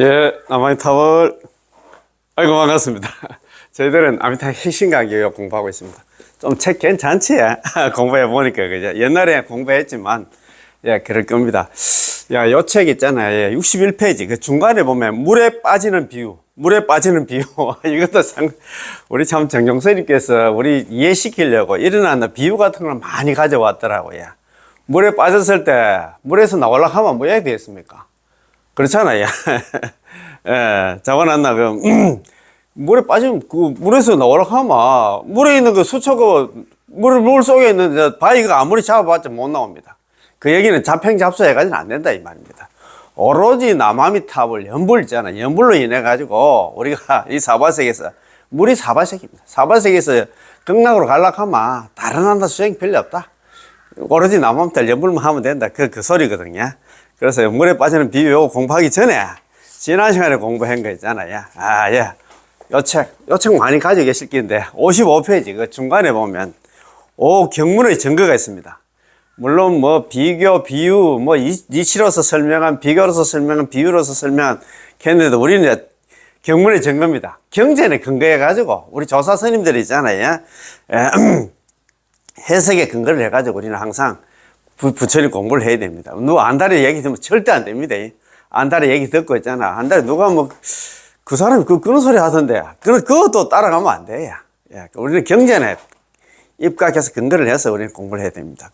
예, 아미타불. 아이고, 반갑습니다. 저희들은 아미타 핵심강교 공부하고 있습니다. 좀 책 괜찮지? 공부해 보니까, 그죠? 옛날에 공부했지만, 예, 그럴 겁니다. 야, 요 책 있잖아요. 예, 61페이지. 그 중간에 보면, 물에 빠지는 비유. 물에 빠지는 비유. 이것도 우리 참 정종선님께서 우리 이해시키려고 일어나는 비유 같은 걸 많이 가져왔더라고요. 물에 빠졌을 때, 물에서 나오려고 하면 뭐 해야 되겠습니까? 그렇잖아요. 예, 잡아놨나, 물에 빠지면, 물에서 나오라고 하면, 물에 있는 그 수초가, 물 속에 있는 바위가 아무리 잡아봤자 못 나옵니다. 그 얘기는 잡행잡수 해가지고는 안 된다, 이 말입니다. 오로지 남아미탑을 연불 있잖아. 연불로 인해가지고, 우리가 이 사바sek에서, 물이 사바sek입니다. 사바sek에서 극락으로 가려고 하면, 다른 한다 수행이 별로 없다. 오로지 남아미탑 연불만 하면 된다. 그 소리거든요. 그래서 물에 빠지는 비유 공부하기 전에 지난 시간에 공부한 거 있잖아요. 아, 예. 요 책 많이 가지고 계실 건데 55페이지 그 중간에 보면 경문의 증거가 있습니다. 물론 뭐 비교, 비유, 뭐 이치로서 설명한 비교로서 설명한 비유로서 설명한 걔네도 우리는 경문의 증거입니다. 경전에 근거해 가지고 우리 조사 스님들이 있잖아요. 해석에 근거를 해 가지고 우리는 항상 부처님 공부를 해야 됩니다. 누가 안다리 얘기 듣면 절대 안 됩니다. 안다리 얘기 듣고 있잖아. 안다리 누가 뭐, 그 사람이 그런 소리 하던데. 그것도 따라가면 안 돼요. 예, 우리는 경전에 입각해서 근거를 해서 우리는 공부를 해야 됩니다.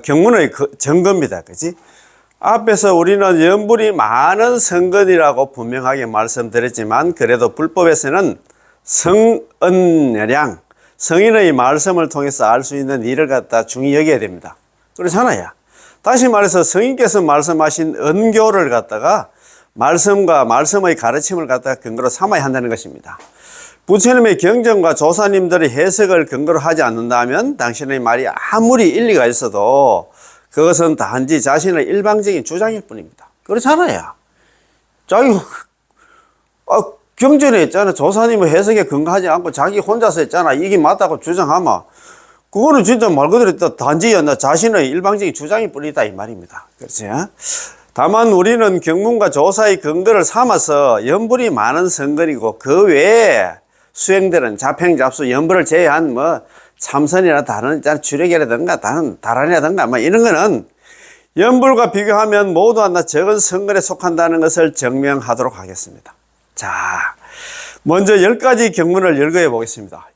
경문의 증거입니다. 그지? 앞에서 우리는 연불이 많은 성근이라고 분명하게 말씀드렸지만, 그래도 불법에서는 성은량, 성인의 말씀을 통해서 알 수 있는 일을 갖다 중히 여겨야 됩니다. 그렇잖아요. 다시 말해서 성인께서 말씀하신 은교를 갖다가 말씀과 말씀의 가르침을 갖다가 근거로 삼아야 한다는 것입니다. 부처님의 경전과 조사님들의 해석을 근거로 하지 않는다면 당신의 말이 아무리 일리가 있어도 그것은 단지 자신의 일방적인 주장일 뿐입니다. 그렇잖아요. 경전에 있잖아. 조사님의 해석에 근거하지 않고 자기 혼자서 있잖아. 이게 맞다고 주장하면 그거는 진짜 말 그대로 단지 자신의 일방적인 주장일 뿐이다 이 말입니다. 그렇죠? 다만 우리는 경문과 조사의 근거를 삼아서 연불이 많은 성근이고 그 외에 수행들은 잡행잡수 연불을 제외한 뭐 참선이나 다른 주력이라든가 다른 다란이라든가 뭐 이런 거는 연불과 비교하면 모두 하나 적은 성근에 속한다는 것을 증명하도록 하겠습니다. 자, 먼저 10가지 경문을 열거해 보겠습니다.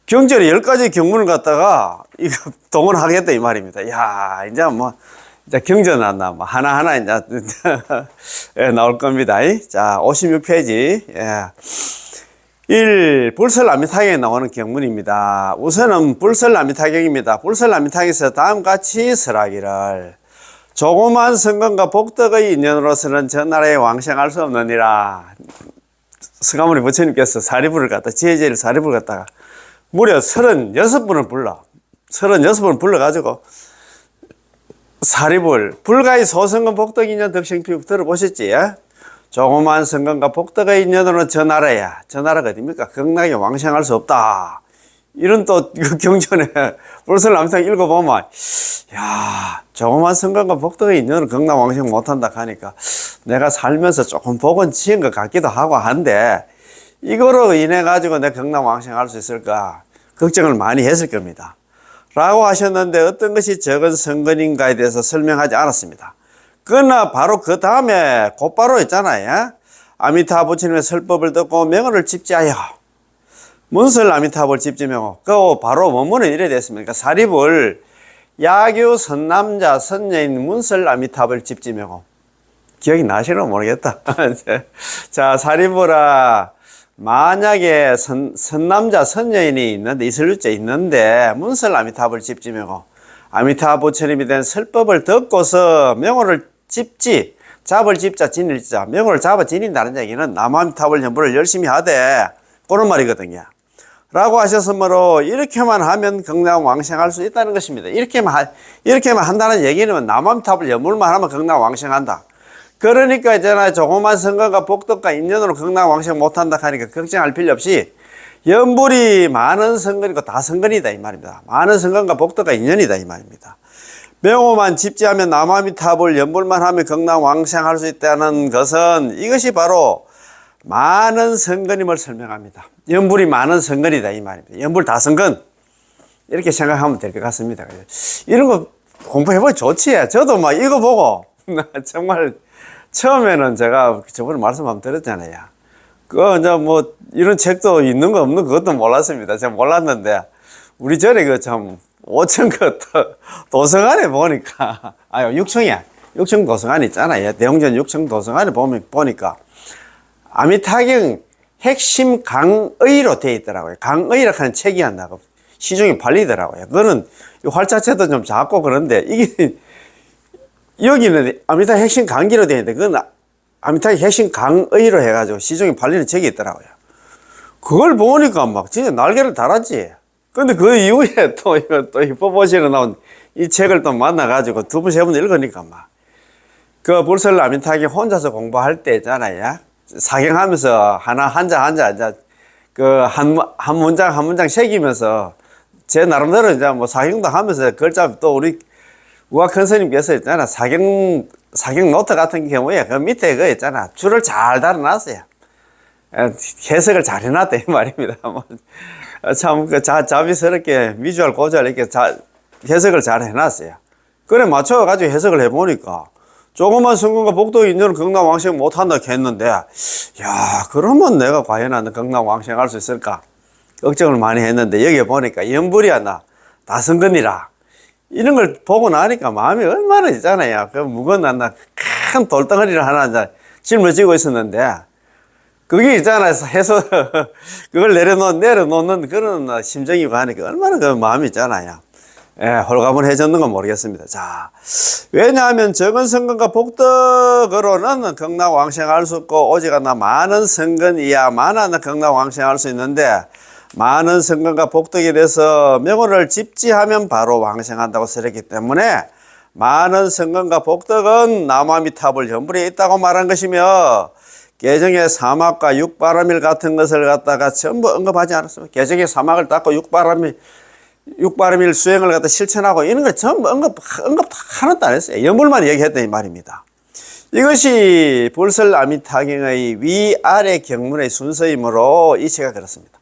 경전에 10가지 경문을 갖다가 이거 동원하겠다 이 말입니다. 야, 이제 경전 나왔나, 하나하나 이제 예, 나올 겁니다. 자, 56페이지. 예. 1. 불설남미타경에 나오는 경문입니다. 우선은 불설남미타경입니다. 불설남미타경에서 다음같이 설하기를 조그만 성건과 복덕의 인연으로서는 전나라에 왕생할 수 없느니라. 성가모니 부처님께서 사리불을 갖다 지혜제를 사리불을 갖다가 무려 36번을 불러. 36번을 불러가지고 사리불 불가의 소성건 복덕 인연 덕생피육 들어보셨지? 조그만 성건과 복덕의 인연으로는 전나라야. 전나라가 어딥니까? 극락에 왕생할 수 없다. 이런 또 경전에 불설남미타경 읽어보면 야, 조그만 성건과 복덕의 인연을 극락 왕생 못한다 하니까 내가 살면서 조금 복은 지은 것 같기도 하고 한데 이거로 인해 가지고 내 극락 왕생할 수 있을까 걱정을 많이 했을 겁니다. 라고 하셨는데 어떤 것이 적은 성근인가에 대해서 설명하지 않았습니다. 그러나 바로 그 다음에 곧바로 있잖아요. 아미타 부처님의 설법을 듣고 명호를 집지하여 문설 아미타불 집지명호. 그 바로 원문은 이래 됐습니다. 사리불 야교 선남자 선녀인 문설 아미타불 집지명호. 기억이 나시나 모르겠다. 자, 사리불아, 만약에 선남자 선녀인이 있는데 이설유자 있는데 문설 아미타불 집지명호. 아미타 부처님이 된 설법을 듣고서 명호를 집지, 잡을 집자 지닐자, 명호를 잡아 지닌다는 얘기는 남아미타불 연불을 열심히 하되 그런 말이거든요. 라고 하셨으므로 이렇게만 하면 극락 왕생할 수 있다는 것입니다. 이렇게만 한다는 얘기는 남아미타불 연불만 하면 극락 왕생한다. 그러니까 있잖아요. 조그만 성건과 복덕과 인연으로 극락 왕생 못한다 하니까 걱정할 필요 없이 연불이 많은 성건이고 다 성건이다 이 말입니다. 많은 성건과 복덕과 인연이다 이 말입니다. 명호만 집지하면 나무아미타불 연불만 하면 건강왕생할 수 있다는 것은 이것이 바로 많은 성근임을 설명합니다. 연불이 많은 성근이다 이 말입니다. 연불 다성근 이렇게 생각하면 될 것 같습니다. 이런 거 공부해보기 좋지. 저도 막 이거 보고 정말 처음에는 제가 저번에 말씀 한번 드렸잖아요. 이제 뭐 이런 책도 있는 거 없는 그것도 몰랐습니다. 제가 몰랐는데 우리 전에 그 참 5층 그 도서관에 보니까 6층이야. 6층 도서관 있잖아요. 대웅전 6층 도서관에 보니까 아미타경 핵심 강의로 되어 있더라고요. 강의라고 하는 책이 한다고 시중에 팔리더라고요. 그거는 활자체도 좀 작고 그런데 이게 여기는 아미타 핵심 강기로 되어 있는데 그건 아미타 핵심 강의로 해가지고 시중에 팔리는 책이 있더라고요. 그걸 보니까 막 진짜 날개를 달았지. 근데 그 이후에 또 히포보시로 나온 이 책을 또 만나가지고 두 번, 세 번 읽으니까 막 그 불설 아미타기 혼자서 공부할 때 있잖아요. 사경하면서 한자 그 한 문장 한 문장 새기면서 제 나름대로 이제 뭐 사경도 하면서 글자 또 우리 우학 큰 스님께서 있잖아. 사경 노트 같은 경우에 그 밑에 그 있잖아. 줄을 잘 달아놨어요. 해석을 잘 해놨다 이 말입니다. 참 자비스럽게 미주알 고주알 이렇게 해석을 잘 해놨어요. 그래 맞춰가지고 해석을 해보니까 조그만 성근과 복덕 인연은 건강왕생 못한다 했는데 야 그러면 내가 과연 건강왕생할 수 있을까 걱정을 많이 했는데 여기 보니까 연불이야 나 다성근이라 이런 걸 보고 나니까 마음이 얼마나 있잖아요. 그 무거운 큰 돌덩어리를 하나 짊어지고 있었는데 그게 있잖아요. 해서 그걸 내려놓는 그런 심정이고 하니까 얼마나 그 마음이 있잖아요. 예, 홀가분해졌는 건 모르겠습니다. 자, 왜냐하면 적은 성근과 복덕으로는 건강왕생할 수 없고 오직 많은 성근이야만 건강왕생할 수 있는데 많은 성근과 복덕에 대해서 명호를 집지하면 바로 왕생한다고 설했기 때문에 많은 성근과 복덕은 나무아미타불 연불에 있다고 말한 것이며 개정의 사막과 육바람일 같은 것을 갖다가 전부 언급하지 않았습니다. 개정의 사막을 닦고 육바람일 수행을 갖다 실천하고 이런 걸 전부 언급 하나도 안 했어요. 연불만 얘기했다 이 말입니다. 이것이 불설 아미타경의 위아래 경문의 순서이므로 이 책가 그렇습니다.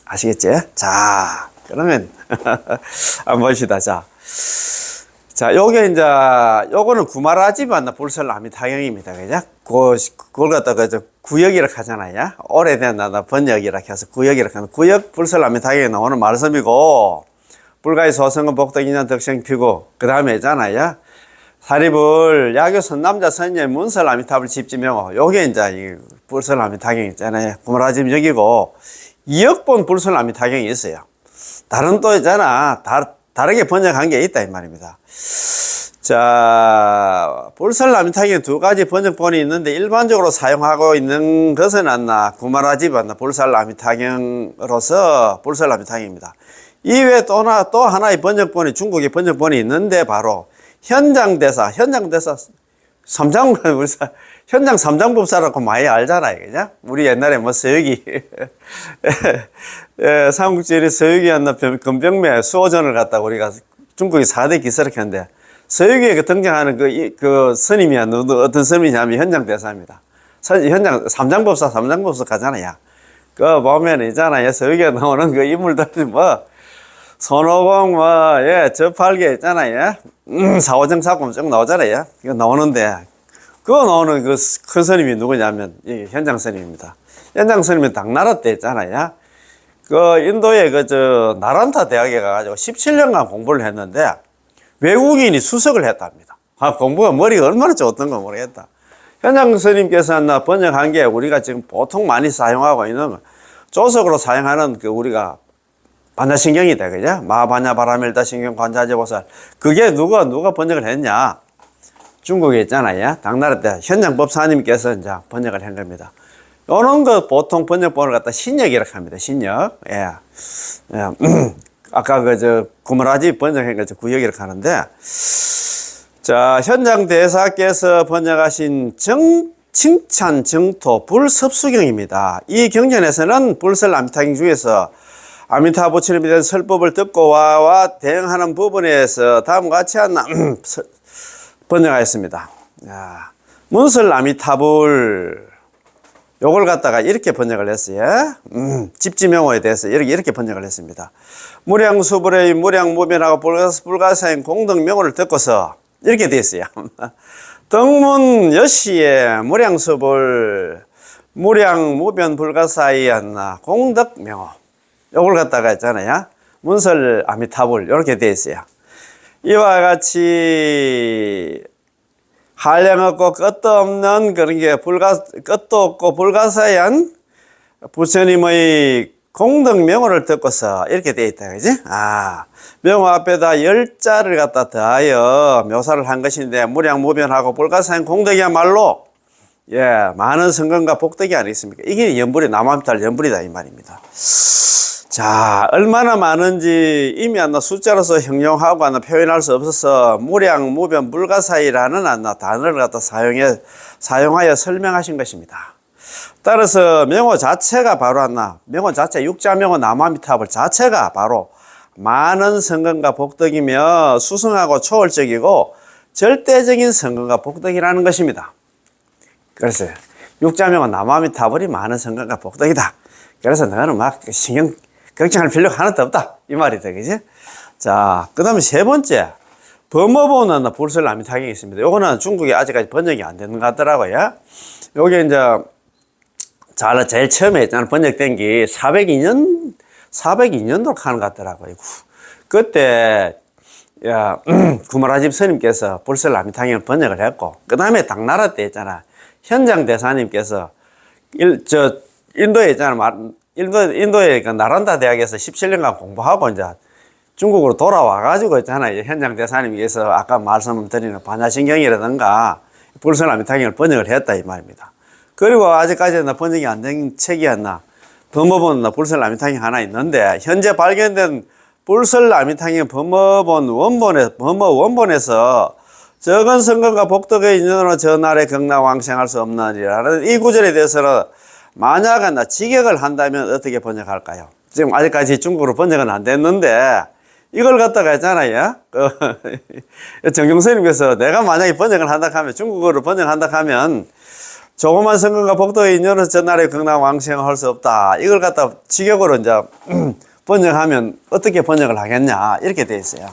아시겠지? 자, 그러면 한번 봅시다. 자, 요거는 구마라지 맞나 불설 아미타경입니다. 그죠? 그걸 갖다가 구역이라고 하잖아요. 오래된 번역이라고 해서 구역이라고 하는 구역 불설 아미타경에 나오는 말씀이고 불가의 소성은 복덕인연 덕생피고 그 다음에 있잖아요. 사리불 야교 선남자 선녀의 문설 아미타불 집지명호 요게 이제 이 불설 아미타경 있잖아요. 구마라지 여기고 2억본 불설 아미타경이 있어요. 다른 또 있잖아. 다르게 번역한 게 있다 이 말입니다. 자, 불설 아미타경 두 가지 번역본이 있는데 일반적으로 사용하고 있는 것은 구마라지 불설 아미타경으로서 불설 아미타경입니다. 이외에 또 하나의 번역본이 중국의 번역본이 있는데 바로 현장 삼장법사라고 많이 알잖아요. 그죠? 우리 옛날에 서유기 삼국지리 서유기 금병매 수호전을 갖다가 우리가 중국의 4대 기사를 했는데 서유기에 등장하는 그 스님이 어떤 스님이냐면 현장대사입니다. 삼장법사 가잖아요. 그 보면 있잖아요. 서유기에 나오는 그 인물들이 손오공 저팔계 있잖아요. 사오정사금 쭉 나오잖아요. 이거 나오는데 그거 나오는 그 큰 스님이 누구냐면 이 현장 스님입니다. 현장 스님은 당나라 때 있잖아요. 그 인도의 나란타 대학에 가가지고 17년간 공부를 했는데 외국인이 수석을 했답니다. 공부가 머리가 얼마나 좋았던 거 모르겠다. 현장 스님께서 번역한 게 우리가 지금 보통 많이 사용하고 있는 조석으로 사용하는 우리가 반자신경이다, 그죠? 마반야 바라밀다 신경 관자재보살. 그게 누가 번역을 했냐? 중국에 있잖아요. 당나라 때 현장법사님께서 이제 번역을 한 겁니다. 요런 거 보통 번역본을 갖다 신역이라고 합니다. 신역. 예. 아까 구마라지 번역한 거 구역이라고 하는데, 자, 현장 대사께서 번역하신 칭찬 정토 불섭수경입니다. 이 경전에서는 불설 아미타경 중에서 아미타 부처님에 대한 설법을 듣고 와와 대응하는 부분에서 다음과 같이 하나 번역하였습니다. 문설 아미타불 요걸 갖다가 이렇게 번역을 했어요. 집지명호에 대해서 이렇게 번역을 했습니다. 무량수불의 무량무변하고 불가사인 공덕명호를 듣고서 이렇게 되어 있어요. 덕문 여시의 무량수불 무량무변 불가사이였나 공덕명호 요걸 갖다가 했잖아요. 문설 아미타불 이렇게 되어 있어요. 이와 같이 한량없고 끝도 없는 그런 게 끝도 없고 불가사의한 부처님의 공덕명호를 듣고서 이렇게 되어 있다. 그지? 명호 앞에다 10자를 갖다 더하여 묘사를 한 것인데 무량무변하고 불가사의한 공덕이야말로 많은 성공과 복덕이 아니겠습니까? 이게 연불이 남아미탈 연불이다 이 말입니다. 자, 얼마나 많은지 이미 숫자로서 형용하고 표현할 수 없어서 무량무변 불가사의라는 단어를 갖다 사용하여 설명하신 것입니다. 따라서 명호 자체가 바로 명호 자체 육자명호 남아미타불 자체가 바로 많은 성공과 복덕이며 수승하고 초월적이고 절대적인 성공과 복덕이라는 것입니다. 그래서 육자명호 남아미타불이 많은 성공과 복덕이다. 그래서 너는 막 신경 걱정할 필요가 하나도 없다 이 말이다. 그지? 자, 그 다음에 세 번째 범어본은 불설 아미타경이 있습니다. 요거는 중국에 아직까지 번역이 안 되는 것 같더라고요. 요게 이제 제일 처음에 했잖아. 번역된 게 402년도로 가는 것 같더라고요. 그때 구마라집 스님께서 불설 아미타경을 번역을 했고, 그 다음에 당나라 때 있잖아. 현장 대사님께서 인도에 있잖아. 인도의 나란다 대학에서 17년간 공부하고 이제 중국으로 돌아와가지고 있잖아요. 현장 대사님께서 아까 말씀드리는 반야신경이라든가 불설 아미타경을 번역을 했다 이 말입니다. 그리고 아직까지는 번역이 안 된 책이었나 범어본 불설 아미타경 하나 있는데 현재 발견된 불설 아미타경 범어 원본에서 적은 성공과 복덕의 인연으로 전날에 경락왕생할 수 없느니라는 이 구절에 대해서는 만약 직역을 한다면 어떻게 번역할까요? 지금 아직까지 중국어로 번역은 안 됐는데 이걸 갖다가 했잖아요. 정경스님께서 내가 만약에 번역을 한다 하면 중국어로 번역한다 하면 조그만 성공과 복덕의 인연으로 전날에 경락왕생을 할 수 없다. 이걸 갖다 직역으로 이제 번역하면 어떻게 번역을 하겠냐 이렇게 돼 있어요.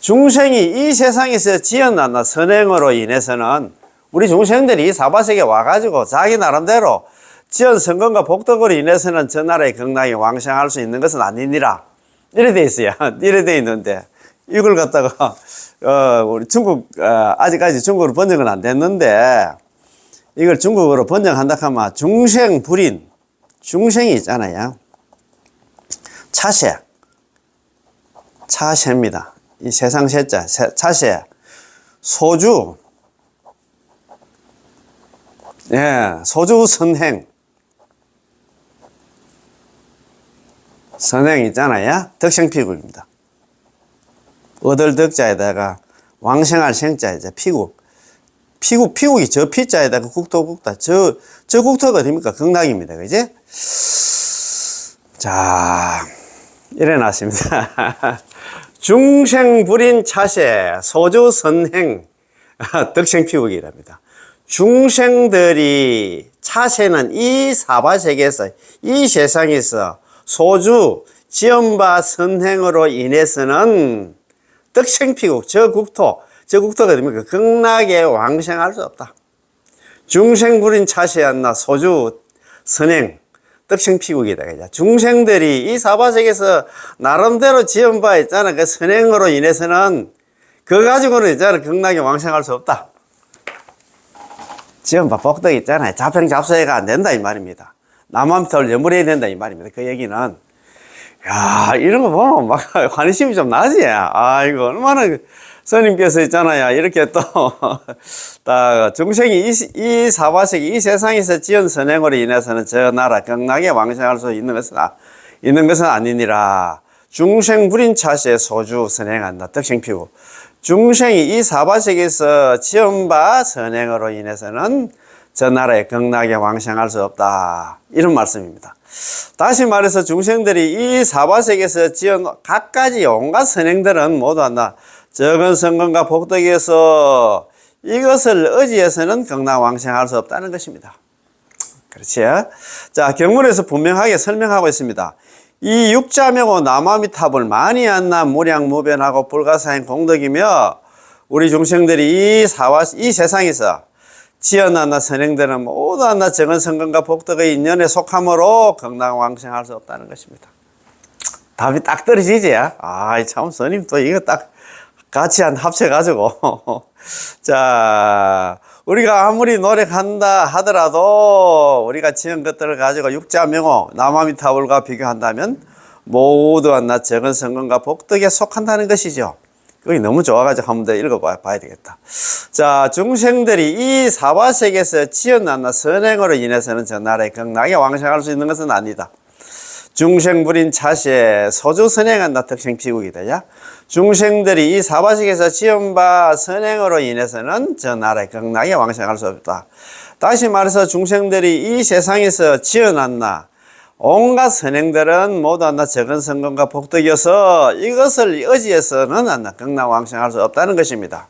중생이 이 세상에서 지어난 선행으로 인해서는 우리 중생들이 이 사바세계에 와가지고 자기 나름대로 지은 성공과 복덕으로 인해서는 전나라의 경락이 왕생할 수 있는 것은 아니니라. 이래 돼 있어요. 이래 돼 있는데, 이걸 갖다가, 우리 아직까지 중국어로 번역은 안 됐는데, 이걸 중국어로 번역한다 하면 중생불인, 중생이 있잖아요. 차세입니다. 이 세상 세자, 차세, 소주, 소주 선행 있잖아요. 덕생피국입니다. 얻을 덕자에다가 왕생할 생자에다 피국이 저 피자에다가 국토국다. 저 국토가 어딥니까? 극락입니다. 그지? 자, 이래 놨습니다. 중생불인 차세 소주선행 덕생피국이랍니다. 중생들이 차세는 이 사바세계에서 이 세상에서 소주 지연바 선행으로 인해서는 덕생피국 저 국토가 됩니까? 극락에 왕생할 수 없다. 중생불인 차세였나 소주 선행 덕생피국이다. 그죠? 중생들이 이 사바세계에서 나름대로 지연바 있잖아. 그 선행으로 인해서는 그거 가지고는 있잖아. 극락에 왕생할 수 없다. 지연바 복덕 있잖아요. 자평잡소해가 안 된다 이 말입니다. 남한털 연불해야 된다 이 말입니다. 그 얘기는 야 이런 거 보면 막 관심이 좀 나지. 이거 얼마나 스님께서 있잖아요. 이렇게 또 중생이 이 사바세계 이 세상에서 지은 선행으로 인해서는 저 나라 경락에 왕생할 수 있는 것은 아니니라. 중생불인 차세 소주 선행한다. 덕생피고 중생이 이 사바세계에서 지은 바 선행으로 인해서는 저 나라에 극락에 왕생할 수 없다. 이런 말씀입니다. 다시 말해서 중생들이 이 사바세계에서 지은 갖가지 온갖 선행들은 모두 한다. 적은 성공과 복덕에서 이것을 의지해서는 극락 왕생할 수 없다는 것입니다. 그렇지? 자, 경문에서 분명하게 설명하고 있습니다. 이 육자명호 남아미탑을 많이 안나 무량무변하고 불가사행 공덕이며 우리 중생들이 이 세상에서 지어놨나 선행들은 모두 한나 적은 성공과 복덕의 인연에 속함으로 극락왕생할 수 없다는 것입니다. 답이 딱 떨어지지? 아, 참, 스님 또 이거 딱 같이 합쳐가지고. 자, 우리가 아무리 노력한다 하더라도 우리가 지은 것들을 가지고 육자명호 남아미타불과 비교한다면 모두 한나 적은 성공과 복덕에 속한다는 것이죠. 그게 너무 좋아가지고 한번 더 읽어봐야 되겠다. 자, 중생들이 이 사바세계에서 지어놨나 선행으로 인해서는 저 나라에 극락에 왕생할 수 있는 것은 아니다. 중생불인 차세 소주선행한다 특생피국이다. 야? 중생들이 이 사바세계에서 지은 바 선행으로 인해서는 저 나라에 극락에 왕생할 수 없다. 다시 말해서 중생들이 이 세상에서 지어놨나 온갖 선행들은 모두 한나 적은 성공과 복덕이어서 이것을 의지해서는 한나 극락 왕생할 수 없다는 것입니다.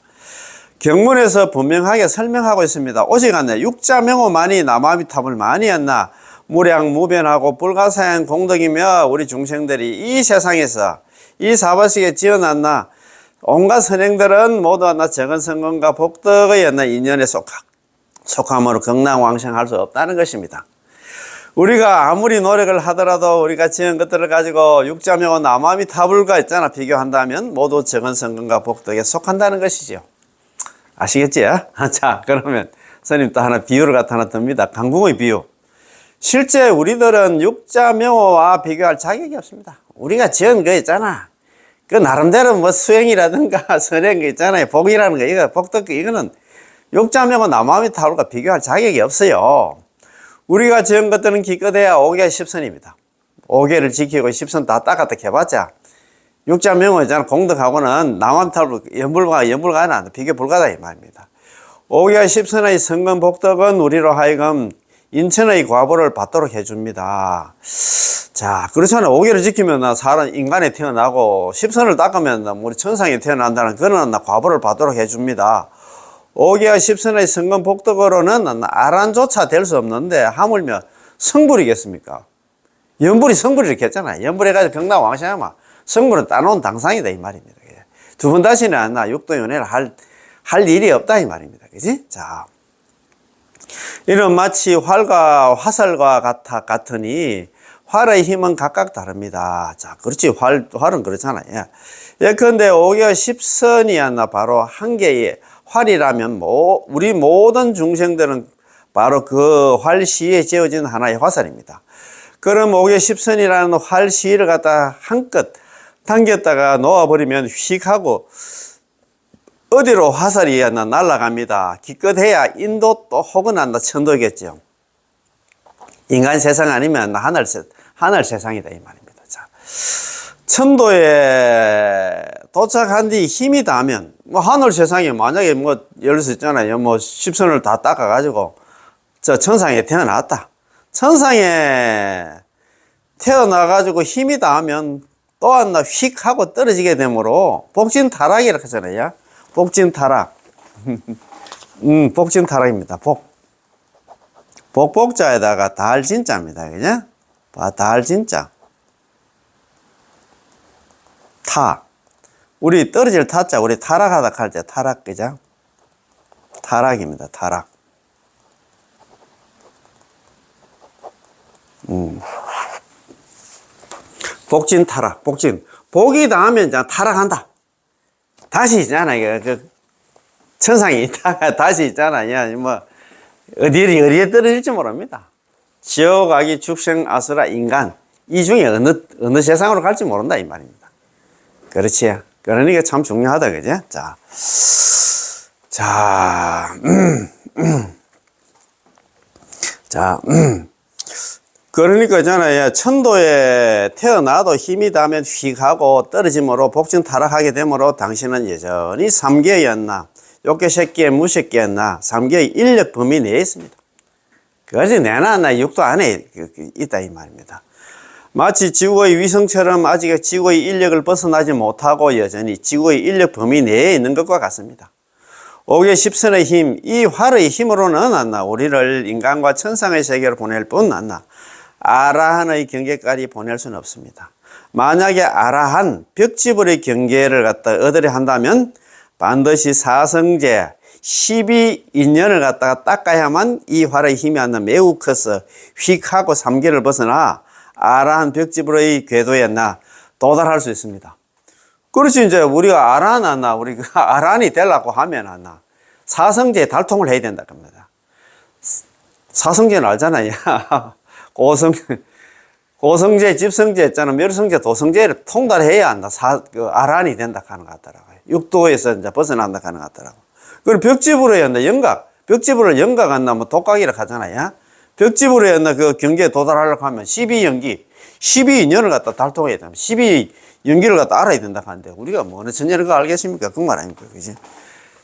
경문에서 분명하게 설명하고 있습니다. 오직 한나 육자명호만이 남아미탑을 많이 한나 무량무변하고 불가사행 공덕이며 우리 중생들이 이 세상에서 이 사바세계에 지어놨나 온갖 선행들은 모두 한나 적은 성공과 복덕의 한나 인연에 속함으로 극락 왕생할 수 없다는 것입니다. 우리가 아무리 노력을 하더라도 우리가 지은 것들을 가지고 육자명호 남아미타불과 있잖아 비교한다면 모두 적은 성공과 복덕에 속한다는 것이죠. 아시겠지? 자, 그러면 스님 또 하나 비유를 갖다 하나 듭니다. 강궁의 비유. 실제 우리들은 육자명호와 비교할 자격이 없습니다. 우리가 지은 거 있잖아. 그 나름대로 뭐 수행이라든가 선행 거 있잖아요. 복이라는 거, 이거 복덕 이거는 육자명호 남아미타불과 비교할 자격이 없어요. 우리가 지은 것들은 기껏해야 5개 10선입니다. 5개를 지키고 10선 다 닦았다 해봤자 육자명호 있잖아. 공덕하고는 남아미타불 연불가는 비교 불가다 이 말입니다. 5개 10선의 성건 복덕은 우리로 하여금 인천의 과보를 받도록 해줍니다. 자, 그렇잖아요. 5개를 지키면 사람 인간에 태어나고 10선을 닦으면 우리 천상에 태어난다는 그런 과보를 받도록 해줍니다. 5개와 10선의 성건 복덕으로는 아란조차 될 수 없는데 하물며 성불이겠습니까? 연불이 성불이 이렇게 했잖아요. 연불해가지고 극락 왕생하면 성불은 따놓은 당상이다 이 말입니다. 두 번 다시는 육도연애를 할 일이 없다 이 말입니다. 그지? 자, 이는 마치 활과 화살과 같으니 활의 힘은 각각 다릅니다. 자, 그렇지. 활은 그렇잖아요. 예컨대 5개와 10선이 바로 한 개의 활이라면 우리 모든 중생들은 바로 그 활시에 지어진 하나의 화살입니다. 그럼 5개 10선이라는 활시를 갖다 한껏 당겼다가 놓아버리면 휙 하고 어디로 화살이 날아갑니다. 기껏해야 인도 또 혹은 천도겠죠. 인간 세상 아니면 하늘 세상이다 이 말입니다. 자, 천도에 도착한 뒤 힘이 닿으면 하늘 세상에 만약에 예를 들어 있잖아요. 10선을 다 닦아가지고 저 천상에 태어났다. 천상에 태어나가지고 힘이 닿으면 또 하나 휙 하고 떨어지게 되므로 복진타락이라고 하잖아요. 복진타락. 복진타락입니다. 복복자에다가 달진자입니다. 그죠? 달진자. 우리 떨어질 타자, 우리 타락하다 할 때 타락, 그죠? 타락입니다. 타락. 복진 타락, 복진. 복이 닿으면 이제 타락한다. 다시 있잖아요. 천상에 있다가 다시 있잖아요. 어디에 떨어질지 모릅니다. 지옥, 악이, 축생, 아수라, 인간. 이 중에 어느 세상으로 갈지 모른다, 이 말입니다. 그렇지. 그러니까 참 중요하다, 그죠? 그러니까 있잖아요. 천도에 태어나도 힘이 닿으면 휙 하고 떨어짐으로 복진 타락하게 되므로 당신은 여전히 3계였나, 욕계 새끼의 무새끼였나, 3계의 인력 범위 내에 있습니다. 그지 내나 나 육도 안에 있다 이 말입니다. 마치 지구의 위성처럼 아직 지구의 인력을 벗어나지 못하고 여전히 지구의 인력 범위 내에 있는 것과 같습니다. 5개 10선의 힘, 이 활의 힘으로는 안나 우리를 인간과 천상의 세계로 보낼 뿐 안나 아라한의 경계까지 보낼 수는 없습니다. 만약에 아라한 벽지불의 경계를 갖다 얻으려 한다면 반드시 사성제 12인연을 갖다가 닦아야만 이 활의 힘이 안나 매우 커서 휙 하고 3개를 벗어나 아라한 벽지불의 궤도에 나 도달할 수 있습니다. 그렇지 이제 우리가 아라한 우리가 아라한이 되려고 하면 안나 사성제에 달통을 해야 된다 겁니다. 사성제는 알잖아요. 고성제, 집성제 있잖아. 멸성제, 도성제를 통달해야 한다. 아란이 된다 하는 것 같더라고요. 육도에서 이제 벗어난다 하는 것 같더라고요. 그리고 벽지불에 한다. 영각. 벽지불을 영각한다. 뭐 독각이라 하잖아요. 벽지불에 한다. 그 경계에 도달하려고 하면 12연기, 12인연을 갖다 달통해야 됩니다. 12연기를 갖다 알아야 된다 하는데 우리가 뭐 어느 전제를 그거 알겠습니까? 그 말 아닙니까? 그지?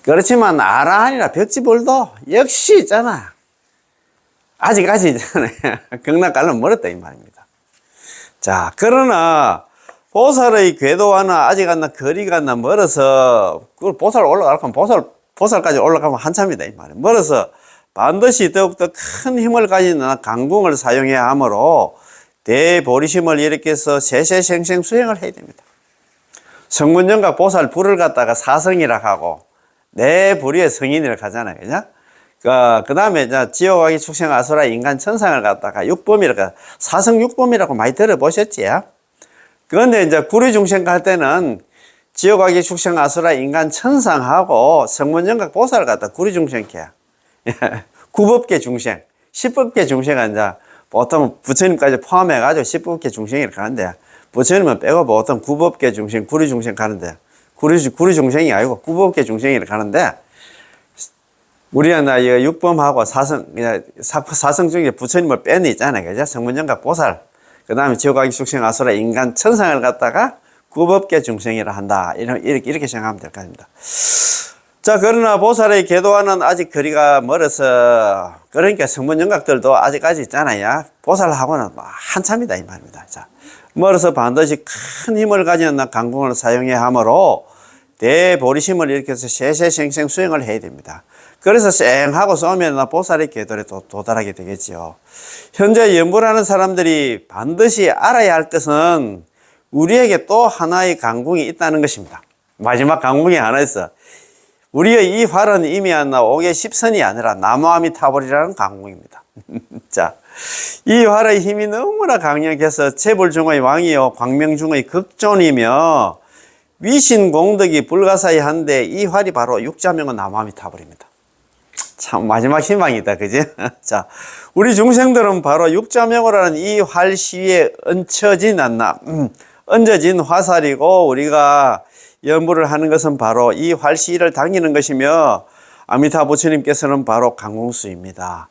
그렇지만 아라한이나 벽지불도 역시 있잖아. 아직까지 있잖아요. 극락 가려면 멀었다 이 말입니다. 자, 그러나 보살의 궤도와는 아직 거리가 멀어서 그걸 보살 올라가면 보살까지 올라가면 한참이다 이 말이에요. 멀어서 반드시 더욱더 큰 힘을 가진 강궁을 사용해야 하므로 대보리심을 일으켜서 세세생생 수행을 해야 됩니다. 성문정각 보살 불을 갖다가 사성이라 하고 내 불의의 성인이라 하잖아요. 그죠? 그 다음에 이제 지옥아기 축생 아수라 인간 천상을 갖다가 육범이라고 사성 육범이라고 많이 들어보셨지? 그런데 이제 구리중생 갈 때는 지옥아기 축생 아수라 인간 천상하고 성문정각 보살을 갖다 구리중생케 구법계 중생, 십법계 중생은 이제 보통 부처님까지 포함해가지고 십법계 중생이라고 하는데 부처님은 빼고 보통 구법계 중생, 구리중생 가는데 구리중생이 아니고 구법계 중생이라고 하는데 우리는 육범하고 사성 중에 부처님을 빼는 있잖아요. 그죠? 성문정각 보살. 그 다음에 지옥아기 축생 아수라 인간 천상을 갖다가 구법계 중생이라 한다. 이렇게 생각하면 될 것 같습니다. 자, 그러나 보살의 궤도와는 아직 거리가 멀어서, 그러니까 성문정각들도 아직까지 있잖아요. 보살하고는 한참이다, 이 말입니다. 자, 멀어서 반드시 큰 힘을 가진 강궁을 사용해야 하므로 대보리심을 일으켜서 세세생생 수행을 해야 됩니다. 그래서 쌩하고 쏘면 보살의 궤도에 도달하게 되겠지요. 현재 연불하는 사람들이 반드시 알아야 할 것은 우리에게 또 하나의 강궁이 있다는 것입니다. 마지막 강궁이 하나 있어. 우리의 이 활은 이미 5개 10선이 아니라 나무아미타불이라는 강궁입니다. 자, 이 활의 힘이 너무나 강력해서 재불중의 왕이요 광명중의 극존이며 위신공덕이 불가사의 한데 이 활이 바로 육자명은 나무아미타불입니다. 참 마지막 희망이다, 그지? 자, 우리 중생들은 바로 육자명호라는 이 활시위에 얹어진 화살이고 우리가 연불을 하는 것은 바로 이 활시위를 당기는 것이며 아미타 부처님께서는 바로 강궁수입니다.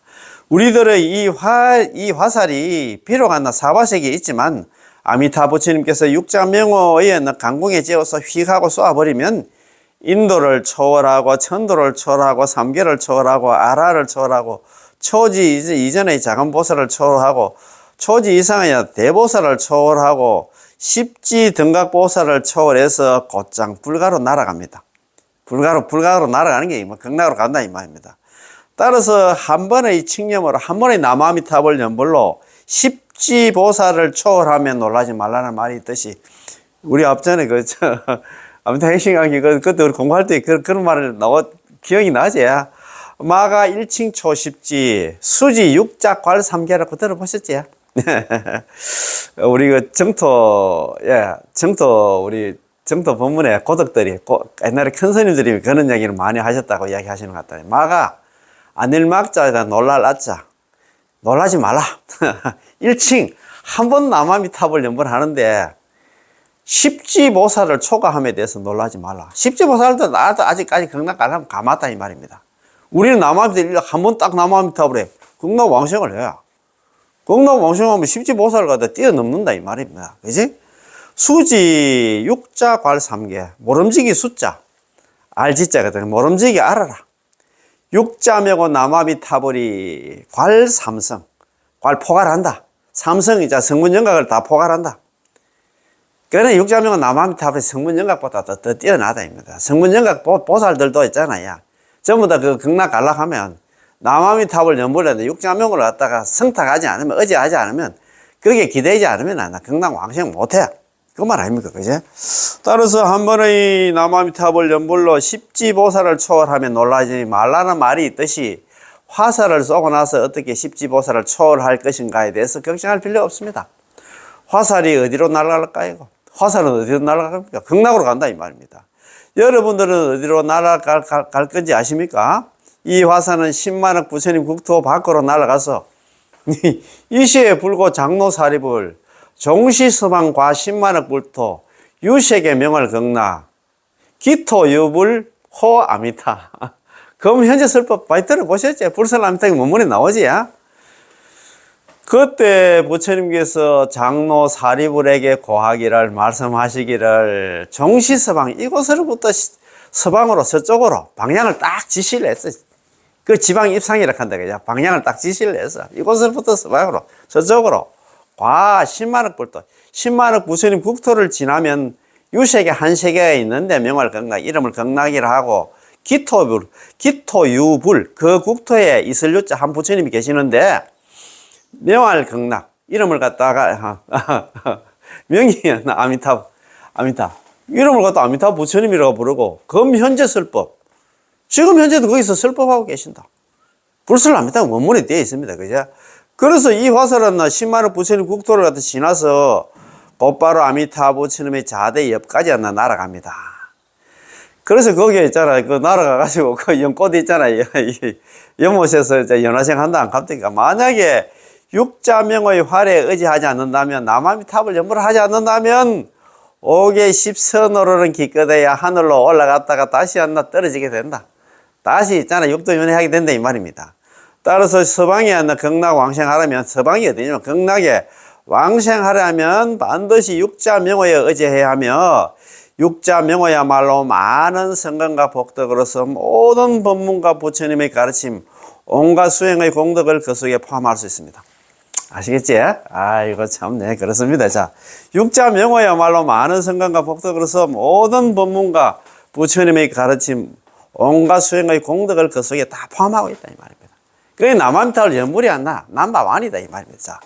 우리들의 이 화살이 비록 사바세계에 있지만 아미타 부처님께서 육자명호의 강궁에 재워서 휙 하고 쏘아버리면 인도를 초월하고 천도를 초월하고 삼계를 초월하고 아라를 초월하고 초지 이전의 작은 보살을 초월하고 초지 이상의 대보살을 초월하고 십지 등각보살을 초월해서 곧장 불가로 날아갑니다. 불가로 날아가는 게 극락으로 간다 이 말입니다. 따라서 한 번의 칙념으로 한 번의 나무아미타불 연불로 십지 보살을 초월하면 놀라지 말라는 말이 있듯이 우리 앞전에 아무튼 핵심강의 그때 우리 공부할 때 그런 말을 기억이 나지. 마가 일칭초 십지 수지 육작괄 삼계라고 들어보셨지? 우리 우리 정토 본문에 고덕들이 옛날에 큰 스님들이 그런 얘기를 많이 하셨다고 이야기하시는 것 같아요. 마가 안일막자에다 놀랄 아자 놀라지 말라. 일칭 한 번 나무아미타불 연불하는데 십지보살을 초과함에 대해서 놀라지 말라. 십지보살도 나도 아직까지 극락 가려면 가마다 이 말입니다. 우리는 나무아미타불 한 번 딱 나무아미타불 해 극락 왕생을 해요. 극락 왕생하면 십지보살을 갖다 뛰어넘는다 이 말입니다. 그지? 수지 육자 괄 삼계 모름지기 숫자 알지자거든. 모름지기 알아라. 육자명호 남아미타불이 괄삼성, 괄포괄한다. 삼성이자 성문영각을 다 포괄한다. 그러나 육자명호 남아미타불이 성문영각보다 더 뛰어나다입니다. 성문영각 보살들도 있잖아요. 전부 다 그 극락갈락하면 남아미타불 연불했는데 육자명호를 갖다가 성탁하지 않으면, 의지하지 않으면, 거기에 기대지 않으면 극락 왕생 못해. 그 말 아닙니까? 그죠? 따라서 한 번의 남아미타불 연불로 십지보살을 초월하면 놀라지 말라는 말이 있듯이 화살을 쏘고 나서 어떻게 십지보살을 초월할 것인가에 대해서 걱정할 필요 없습니다. 화살이 어디로 날아갈까요? 화살은 어디로 날아갑니까? 극락으로 간다 이 말입니다. 여러분들은 어디로 날아갈 건지 아십니까? 이 화살은 10만억 부처님 국토 밖으로 날아가서 이시에 불고 장로사립을 종시서방과 10만억 불토 유색의 명을 극락 기토유불 호아미타. 그럼 현재 설법 많이 들어보셨죠? 불설아미타가 문문에 나오지. 그때 부처님께서 장로 사리불에게 고하기를 말씀하시기를 종시서방 이곳으로부터 서방으로 서쪽으로 방향을 딱 지시를 했어요. 그 지방 입상이라 한다 그죠? 방향을 딱 지시를 해서 이곳으로부터 서방으로 서쪽으로 과 10만억 불도 10만억 부처님 국토를 지나면 유색의 한 세계가 있는데 명을 극락 이름을 극락이라 하고 기토유불 그 국토에 있을 유자 한 부처님이 계시는데 명할 극락 이름을 갖다가 명이 아미타 이름을 갖다 아미타 부처님이라고 부르고 금현재 설법 지금 현재도 거기서 설법하고 계신다. 불설아미타가 원문에 되어 있습니다. 그죠? 그래서 이 화살은 10만억 부처님 국토를 갖다 지나서 곧바로 아미타 부처님의 자대 옆까지 날아갑니다. 그래서 거기에 있잖아요. 그 날아가가지고 그 연꽃 있잖아요. 연못에서 이제 연화생 한다 안 갑니까? 만약에 육자명의 활에 의지하지 않는다면 남아미탑을 연불을 하지 않는다면 옥의 십선으로는 기껏해야 하늘로 올라갔다가 다시 떨어지게 된다. 다시 있잖아 육도윤회하게 된다 이 말입니다. 따라서 서방에 극락 왕생하려면 서방이 어디냐면 극락에 왕생하려면 반드시 육자명호에 의지해야 하며 육자명호야말로 많은 성공과 복덕으로서 모든 법문과 부처님의 가르침 온갖 수행의 공덕을 그 속에 포함할 수 있습니다. 아시겠지? 이거 참, 네, 그렇습니다. 자, 육자명호야말로 많은 성공과 복덕으로서 모든 법문과 부처님의 가르침 온갖 수행의 공덕을 그 속에 다 포함하고 있다 이 말입니다. 그게 남아미타불 연불이 안 나. 남바완이다 이 말입니다. 자,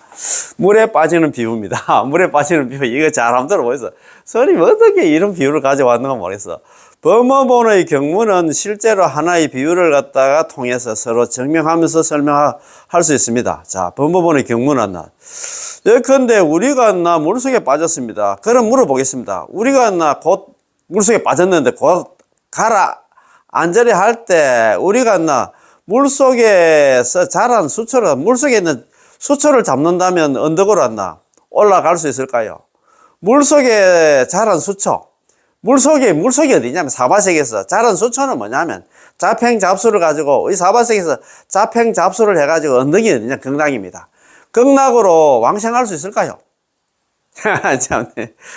물에 빠지는 비유입니다. 물에 빠지는 비유. 이거 잘 한번 들어보세요. 스님 어떻게 이런 비유를 가져왔는가 모르겠어. 법문본의 경문은 실제로 하나의 비유를 갖다가 통해서 서로 증명하면서 설명할 수 있습니다. 자, 법문본의 경문은 예컨대 우리가 물속에 빠졌습니다. 그럼 물어보겠습니다. 우리가 곧 물속에 빠졌는데 곧 앉으려 할 때 우리가 물속에서 자란 수초를 물속에 있는 수초를 잡는다면 언덕으로 올라갈 수 있을까요? 물속에 자란 수초 물속이 어디냐면 사바세계에서 자란 수초는 뭐냐면 자팽잡수를 가지고 이 사바세계에서 자팽잡수를 해가지고 언덕이 어디냐 극락입니다. 극락으로 왕생할 수 있을까요? 참,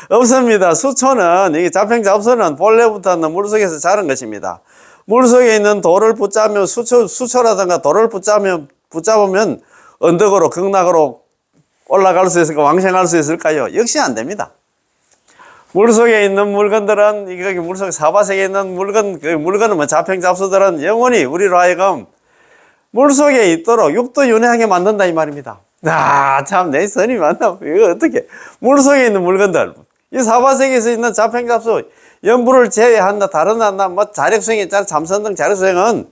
없습니다. 수초는 이게 자팽잡수는 본래부터는 물속에서 자란 것입니다. 물속에 있는 돌을 붙잡으면 수초라든가 돌을 붙잡으면 언덕으로 극락으로 올라갈 수 있을까 왕생할 수 있을까요? 역시 안 됩니다. 물속에 있는 물건들은 이거 물속 사바세계에 있는 물건은 자팽잡수들은 영원히 우리로 하여금 물속에 있도록 육도윤회하게 만든다 이 말입니다. 참 내 선이 많다. 이거 어떻게 물속에 있는 물건들 이 사바세계에서 있는 자팽잡수 연불을 제외한다 다른 자력수행 있잖아 참선등 자력수행은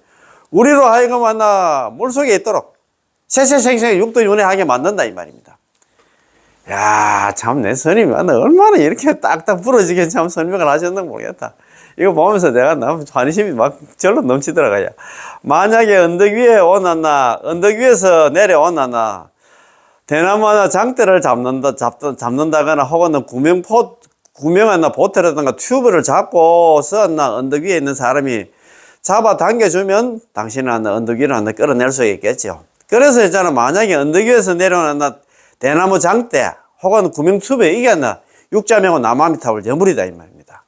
우리로 하여금 물속에 있도록 세세생생 육도윤회하게 만든다 이 말입니다. 참 내 스님이 얼마나 이렇게 딱딱 부러지게 참 설명을 하셨는지 모르겠다. 이거 보면서 내가 관심이 막 절로 넘치더라고요. 만약에 언덕 위에서 내려오나 대나무 하나 장대를 잡는다거나 혹은 구명한 보트라든가 튜브를 잡고서 언덕 위에 있는 사람이 잡아 당겨주면 당신은 언덕 위로 끌어낼 수 있겠죠. 그래서 있잖아 만약에 언덕 위에서 내려오는 대나무 장대 혹은 구명 튜브 이게 육자명호 남아미타불 연불이다 이 말입니다.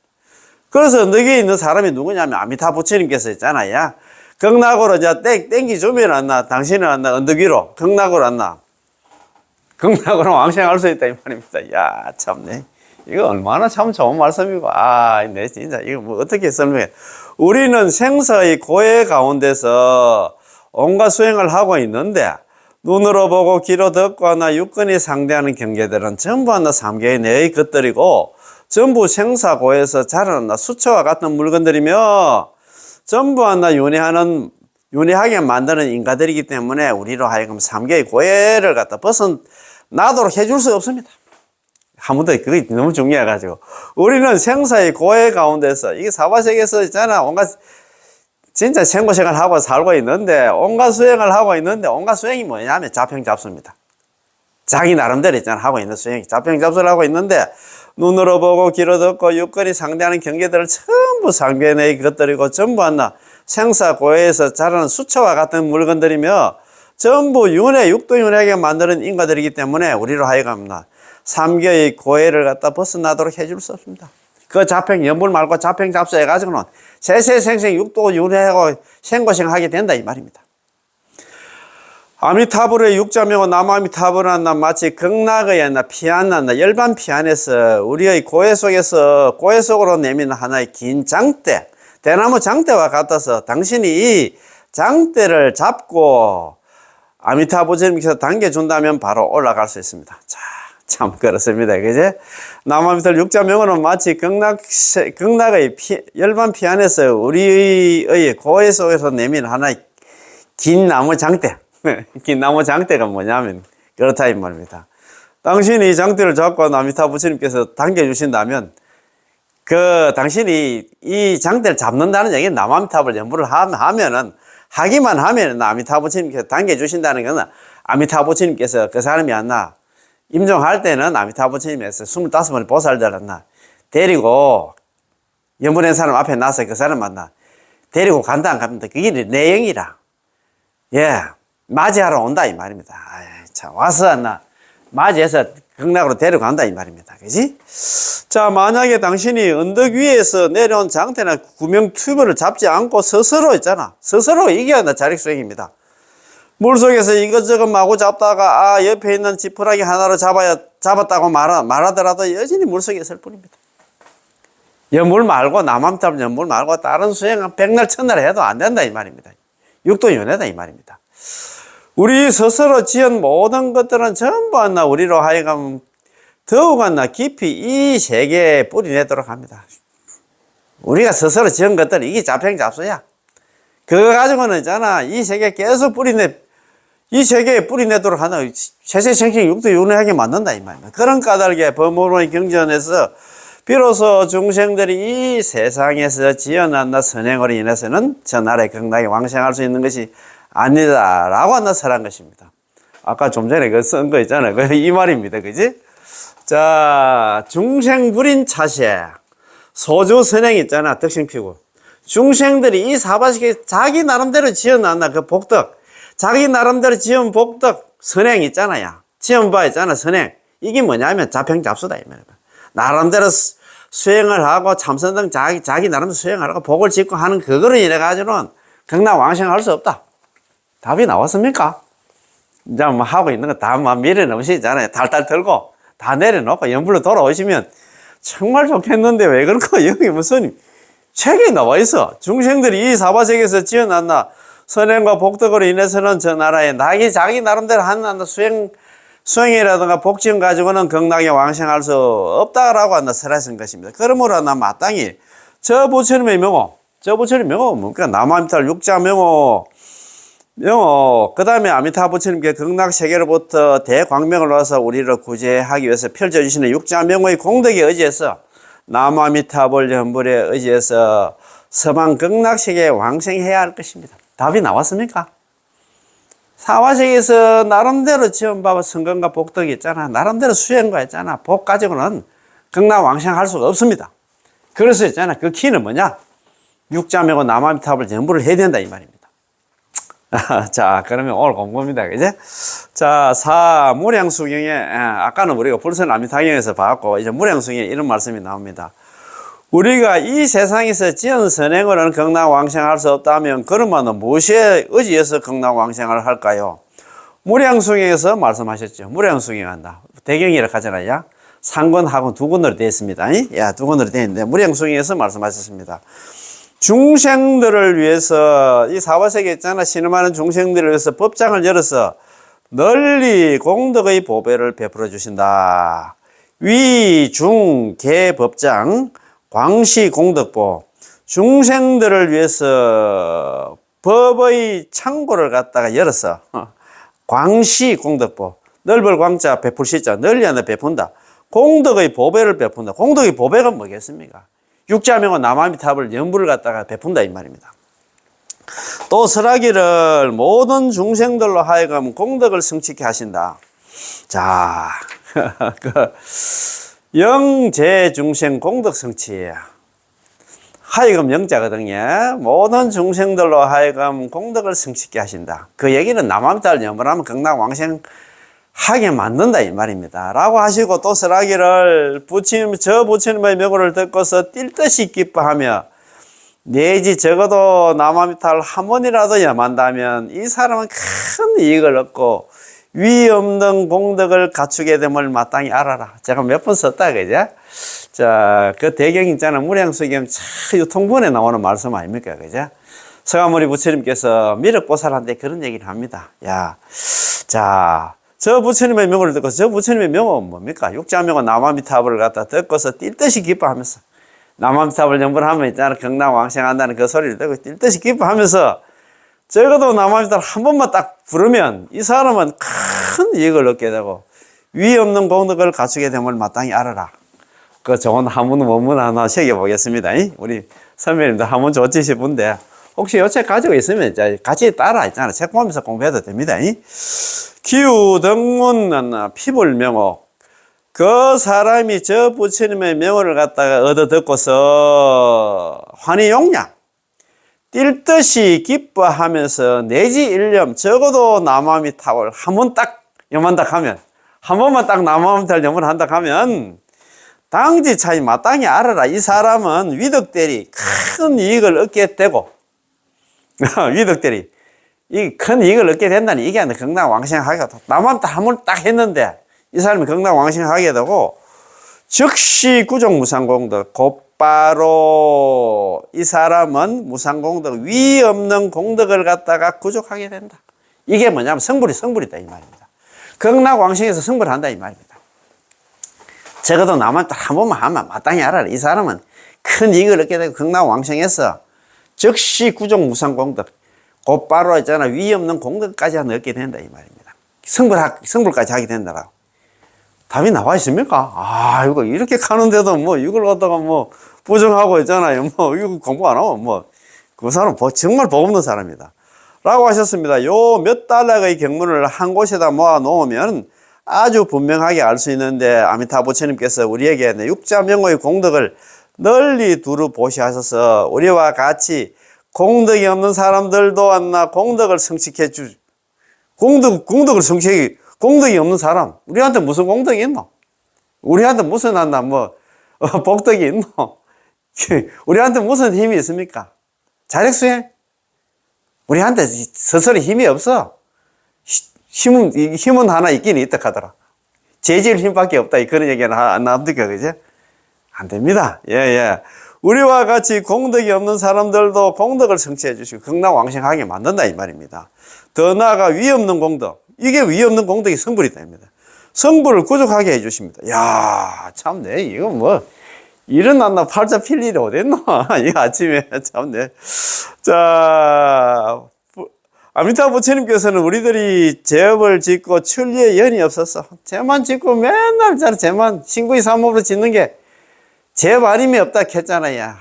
그래서 언덕 위에 있는 사람이 누구냐면 아미타 부처님께서 있잖아요. 극락으로 이제 땡기 주면 안 나. 당신은 안 나. 언덕 위로. 극락으로 안 나. 극락으로 왕생할 수 있다 이 말입니다. 야, 참네. 이거 얼마나 참 좋은 말씀이고. 네, 진짜 이거 뭐 어떻게 설명해. 우리는 생사의 고해 가운데서 온갖 수행을 하고 있는데 눈으로 보고 귀로 듣고 하나 육근이 상대하는 경계들은 전부 하나 삼계의 내의 것들이고 전부 생사고에서 자라나 수초와 같은 물건들이며 전부 하나 윤회하게 만드는 인가들이기 때문에 우리로 하여금 삼계의 고해를 갖다 벗어나도록 해줄 수 없습니다. 한 번 더 그게 너무 중요해가지고 우리는 생사의 고해 가운데서 이게 사바세계에서 있잖아 온갖 진짜 생고생을 하고 살고 있는데 온갖 수행을 하고 있는데 온갖 수행이 뭐냐면 자평잡수입니다. 자기 나름대로 있잖아 하고 있는 수행이 자평잡수를 하고 있는데 눈으로 보고 귀로 듣고 육근이 상대하는 경계들을 전부 상계의 것들이고 전부 하나 생사고해에서 자라는 수초와 같은 물건들이며 전부 육도윤회하게 만드는 인과들이기 때문에 우리로 하여금 삼계의 고해를 갖다 벗어나도록 해줄 수 없습니다. 그 자평 연불 말고 자평 잡수 해가지고는 세세생생 육도윤회하고 생고생하게 된다 이 말입니다. 아미타불의 육자명은 남아미타불은 마치 극락의 피안나 열반 피안에서 우리의 고해 속으로 내미는 하나의 긴 장대 대나무 장대와 같아서 당신이 이 장대를 잡고 아미타불님께서 당겨준다면 바로 올라갈 수 있습니다. 자, 참 그렇습니다. 그제? 남아미탈 육자명은 마치 극락의 열반 피안에서 우리의 고해 속에서 내미는 하나의 긴 나무 장대 긴 나무 장대가 뭐냐면 그렇다 이 말입니다. 당신이 이 장대를 잡고 아미타 부처님께서 당겨주신다면 당신이 이 장대를 잡는다는 얘기는 남아미타불 연부를 하기만 하면 아미타 부처님께서 당겨주신다는 것은 아미타 부처님께서 그 사람이 임종할 때는 아미타 부처님에서 25번의 보살들을 데리고 연분한 사람 앞에 나서 그 사람 데리고 간다 안 갑니다. 그게 내용이라. 예. 맞이하러 온다 이 말입니다. 참 와서 맞이해서 극락으로 데려간다 이 말입니다. 그지? 자, 만약에 당신이 언덕 위에서 내려온 장태나 구명 튜브를 잡지 않고 스스로 있잖아. 스스로 이게 자력수행입니다. 물속에서 이것저것 마구 잡다가 옆에 있는 지푸라기 하나로 잡았다고 말하더라도 여전히 물속에 있을 뿐입니다. 연물 말고 남암탑 연물 말고 다른 수행은 백날 천날 해도 안 된다 이 말입니다. 육도윤회다 이 말입니다. 우리 스스로 지은 모든 것들은 전부 우리로 하여금 더욱 깊이 이 세계에 뿌리내도록 합니다. 우리가 스스로 지은 것들 이게 자평잡수야. 그거 가지고는 있잖아 이 세계에 계속 이 세계에 뿌리내도록 하나 세세생생 육도윤회하게 만든다 이 말입니다. 그런 까닭에 법문의 경전에서 비로소 중생들이 이 세상에서 지어놨나 선행으로 인해서는 저 나라의 극락에 왕생할 수 있는 것이 아니다 라고 설한 것입니다. 아까 좀 전에 쓴 거 있잖아요. 이 말입니다. 그지? 자, 중생불인 차세 소주 선행 있잖아. 덕생피고 중생들이 이 사바세계 자기 나름대로 지어놨나 그 복덕 자기 나름대로 지은 복덕 선행 있잖아요. 지은 바 있잖아 선행 이게 뭐냐면 자평잡수다 이 말입니다. 나름대로 수행을 하고 참선등 자기 나름대로 수행을 하고 복을 짓고 하는 그거로 인해 가지고는 극락 왕생할 수 없다. 답이 나왔습니까? 이제 뭐 하고 있는 거 다 밀어넣으시잖아요. 달달 털고 다 내려놓고 연불로 돌아오시면 정말 좋겠는데 왜 그럴까? 여기 무슨 책이 나와 있어. 중생들이 이 사바세계에서 지어놨나 선행과 복덕으로 인해서는 저 나라에 자기 나름대로 하는 수행이라든가 복지원 가지고는 극락에 왕생할 수 없다라고 설하신 것입니다. 그러므로 마땅히 저 부처님의 명호 뭡니까? 남아미탈 육자명호 그 다음에 아미타 부처님께 극락 세계로부터 대광명을 와서 우리를 구제하기 위해서 펼쳐주시는 육자명호의 공덕에 의지해서 남아미타불 연불에 의지해서 서방 극락 세계에 왕생해야 할 것입니다. 답이 나왔습니까? 사화세계에서 나름대로 지은 성건과 복덕이 있잖아. 나름대로 수행과 있잖아. 복 가지고는 극락 왕생할 수가 없습니다. 그래서 있잖아. 그 키는 뭐냐? 육자명호 남아미타불 연불을 해야 된다 이 말입니다. 자, 그러면 오늘 공부입니다. 그제? 자, 무량수경에, 아까는 우리가 불선 아미타경에서 봤고, 이제 무량수경에 이런 말씀이 나옵니다. 우리가 이 세상에서 지은 선행으로는 극락왕생할 수 없다면 그러면 무엇에 의지해서 극락왕생을 할까요? 무량숭에서 말씀하셨죠. 무량숭행한다. 대경이라고 하잖아요. 상권하고 두 군으로 되어 있습니다. 야, 두 군으로 되어 있는데 무량숭에서 말씀하셨습니다. 중생들을 위해서 이 사바세계 있잖아. 신음하는 중생들을 위해서 법장을 열어서 널리 공덕의 보배를 베풀어 주신다. 위, 중, 계 법장, 광시 공덕보. 중생들을 위해서 법의 창고를 갖다가 열어서 광시 공덕보. 넓을 광자 베풀 시자 널리 하나 베푼다. 공덕의 보배를 베푼다. 공덕의 보배가 뭐겠습니까? 육자명은 남아미탑을 연부를 갖다가 베푼다 이 말입니다. 또 설하기를 모든 중생들로 하여금 공덕을 성취케 하신다. 자, 영재 중생 공덕 성취. 하여금 영자거든요. 모든 중생들로 하여금 공덕을 성취케 하신다. 그 얘기는 남아미탑을 연부하면 극락왕생 하게 만든다 이 말입니다. 라고 하시고 또 설하기를 저 부처님의 명호를 듣고서 뛸 듯이 기뻐하며 내지 적어도 남아미탈 한 번이라도 염한다면 이 사람은 큰 이익을 얻고 위 없는 공덕을 갖추게 됨을 마땅히 알아라. 제가 몇 번 썼다 그죠? 자, 그 대경 있잖아. 무량수경 참 유통본에 나오는 말씀 아닙니까? 그죠? 서가모니 부처님께서 미륵보살한테 그런 얘기를 합니다. 야, 자, 저 부처님의 명호를 듣고 저 부처님의 명호는 뭡니까? 육자명은 남아미탑을 갖다 듣고서 뛸 듯이 기뻐하면서 남아미탑을 연불하면 있잖아. 극락왕생한다는 그 소리를 듣고 뛸 듯이 기뻐하면서 적어도 남아미탑을 한 번만 딱 부르면 이 사람은 큰 이익을 얻게 되고 위 없는 공덕을 갖추게 됨을 마땅히 알아라. 그 좋은 한문 원문 하나 새겨보겠습니다. 우리 선배님도 한문 좋으신 분데 혹시 요 책 가지고 있으면 같이 따라 있잖아. 책 보면서 공부해도 됩니다. 기우 등문 피불명호. 그 사람이 저 부처님의 명호를 갖다가 얻어 듣고서 환희용량 뛸 듯이 기뻐하면서 내지 일념 적어도 남아미탑을 한 번 딱 염한다 하면 한 번만 딱 남아미탑을 염한다 하면 당지 차이 마땅히 알아라. 이 사람은 위덕대리 큰 이익을 얻게 되고 위덕대리 이 큰 이익을 얻게 된다니 이게 아니라 극락왕생하게 남아미탑 한 번 딱 했는데 이 사람이 극락왕생하게 되고 즉시 구족무상공덕 곧바로 이 사람은 무상공덕 위 없는 공덕을 갖다가 구족하게 된다. 이게 뭐냐면 성불이다 이 말입니다. 극락왕생에서 성불을 한다 이 말입니다. 적어도 남한테 한 번만 하면 마땅히 알아라. 이 사람은 큰 이익을 얻게 되고 극락왕생에서 즉시 구족무상공덕 곧바로 있잖아 위 없는 공덕까지 얻게 된다 이 말입니다. 성불까지 하게 된다라고. 답이 나와 있습니까? 아, 이거 이렇게 가는데도 뭐 이걸 갖다가 뭐 부정하고 있잖아요. 뭐 이거 공부 안 하면 뭐 그 사람 정말 복 없는 사람이다. 라고 하셨습니다. 요 몇 달러의 경문을 한 곳에다 모아 놓으면 아주 분명하게 알 수 있는데 아미타 부처님께서 우리에게 육자명호의 공덕을 널리 두루 보시하셔서 우리와 같이 공덕이 없는 사람들도 안나 공덕을 성취해 공덕을 성취해 공덕이 없는 사람, 우리한테 무슨 공덕이 있노? 우리한테 무슨 복덕이 있노? 우리한테 무슨 힘이 있습니까? 자력수행? 우리한테 스스로 힘이 없어. 힘은 하나 있긴 있다 하더라. 재질 힘밖에 없다. 그런 얘기는 안 나옵니까? 그죠? 안 됩니다. 예. 우리와 같이 공덕이 없는 사람들도 공덕을 성취해 주시고 극락왕생하게 만든다 이 말입니다. 더 나아가 위 없는 공덕. 이게 위 없는 공덕이 성불이다입니다. 성불을 구족하게 해주십니다. 야, 참네. 이거 뭐, 일어났나 팔자 필 일이 어딨노? 이 아침에, 참네. 자, 아미타 부처님께서는 우리들이 제업을 짓고 천리에 연이 없었어. 죄만 짓고 맨날 죄만 신구이 삼업으로 짓는 게 제업 아님이 없다 했잖아요.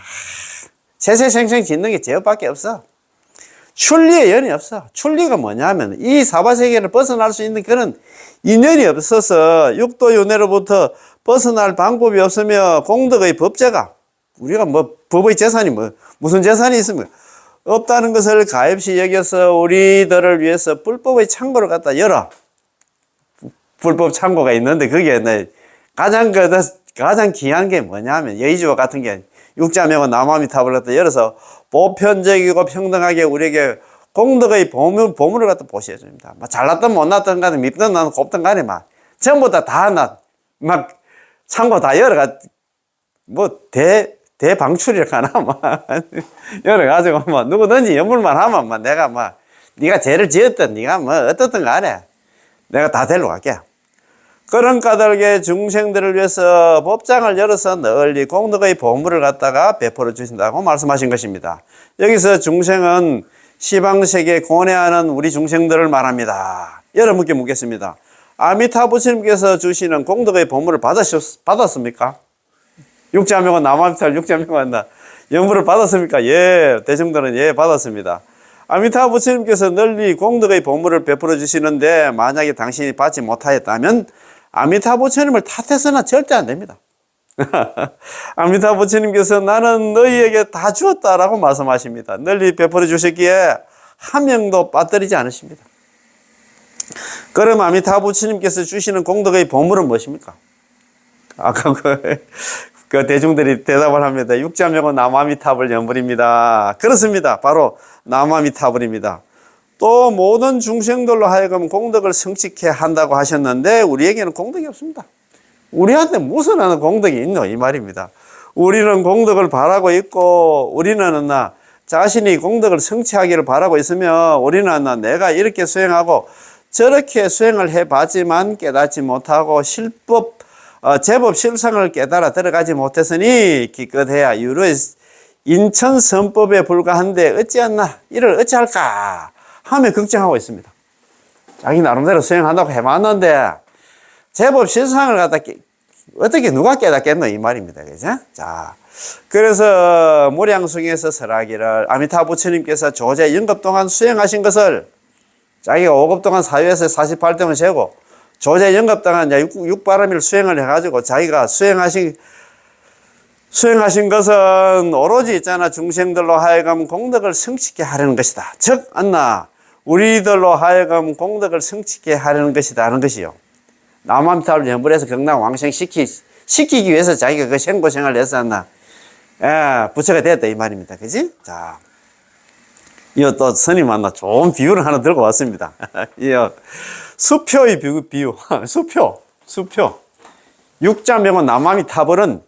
세세생생 짓는 게 제업밖에 없어. 출리에 연이 없어. 출리가 뭐냐면 이 사바세계를 벗어날 수 있는 그런 인연이 없어서 육도윤회로부터 벗어날 방법이 없으며 공덕의 법제가 우리가 뭐 법의 재산이 무슨 재산이 있습니까? 없다는 것을 가엾이 여겨서 우리들을 위해서 불법의 창고를 갖다 열어. 불법 창고가 있는데 거기에 가장 귀한 게 뭐냐면 여의주와 같은 게 육자명은 남아미 탑을 갖다 열어서 보편적이고 평등하게 우리에게 공덕의 보물을 갖다 보시해줍니다. 잘났든 못났든 간에 밉든 나는 곱든 간에 막 전부 막 창고 다 열어가 대방출이랄까 하나 막 열어가지고 누구든지 연불만 하면 내가 네가 죄를 지었든 네가 어떻든 간에 내가 다 데리러 갈게. 그런 까닭에 중생들을 위해서 법장을 열어서 널리 공덕의 보물을 갖다가 베풀어 주신다고 말씀하신 것입니다. 여기서 중생은 시방세계 고뇌하는 우리 중생들을 말합니다. 여러분께 묻겠습니다. 아미타 부처님께서 주시는 공덕의 보물을 받았습니까? 육자명은 남아미탈 육자명은 연물을 받았습니까? 예, 대중들은 예, 받았습니다. 아미타 부처님께서 널리 공덕의 보물을 베풀어 주시는데 만약에 당신이 받지 못하였다면 아미타 부처님을 탓해서는 절대 안 됩니다. 아미타 부처님께서 나는 너희에게 다 주었다라고 말씀하십니다. 널리 베풀어 주셨기에 한 명도 빠뜨리지 않으십니다. 그럼 아미타 부처님께서 주시는 공덕의 보물은 무엇입니까? 아까 그 대중들이 대답을 합니다. 육자명은 남아미타불 연불입니다. 그렇습니다. 바로 남아미타불입니다. 또 모든 중생들로 하여금 공덕을 성취케 한다고 하셨는데 우리에게는 공덕이 없습니다. 우리한테 무슨 하는 공덕이 있노 이 말입니다. 우리는 공덕을 바라고 있고 우리는 자신이 공덕을 성취하기를 바라고 있으며 우리는 내가 이렇게 수행하고 저렇게 수행을 해봤지만 깨닫지 못하고 제법 실상을 깨달아 들어가지 못했으니 기껏해야 유로의 인천선법에 불과한데 어찌했나 이를 어찌할까 하며 걱정하고 있습니다. 자기 나름대로 수행한다고 해봤는데 제법 실상을 갖다 어떻게 누가 깨닫겠노 이 말입니다. 그죠? 자, 그래서 무량승에서 설하기를 아미타 부처님께서 조제 영급 동안 수행하신 것을 자기가 5급 동안 사유에서 48등을 세고 조제 영급 동안 육바라밀 수행을 해가지고 자기가 수행하신 것은 오로지 중생들로 하여금 공덕을 성취케 하려는 것이다. 즉 우리들로 하여금 공덕을 성취케 하려는 것이다 하는 것이요. 남아미타불 연불해서 경남 왕생시키기 위해서 자기가 그 생고생을 해서 부처가 됐다 이 말입니다. 그지? 자, 이거 또 스님 좋은 비유를 하나 들고 왔습니다. 이거 수표의 비유. 수표. 육자명은 남아미타불은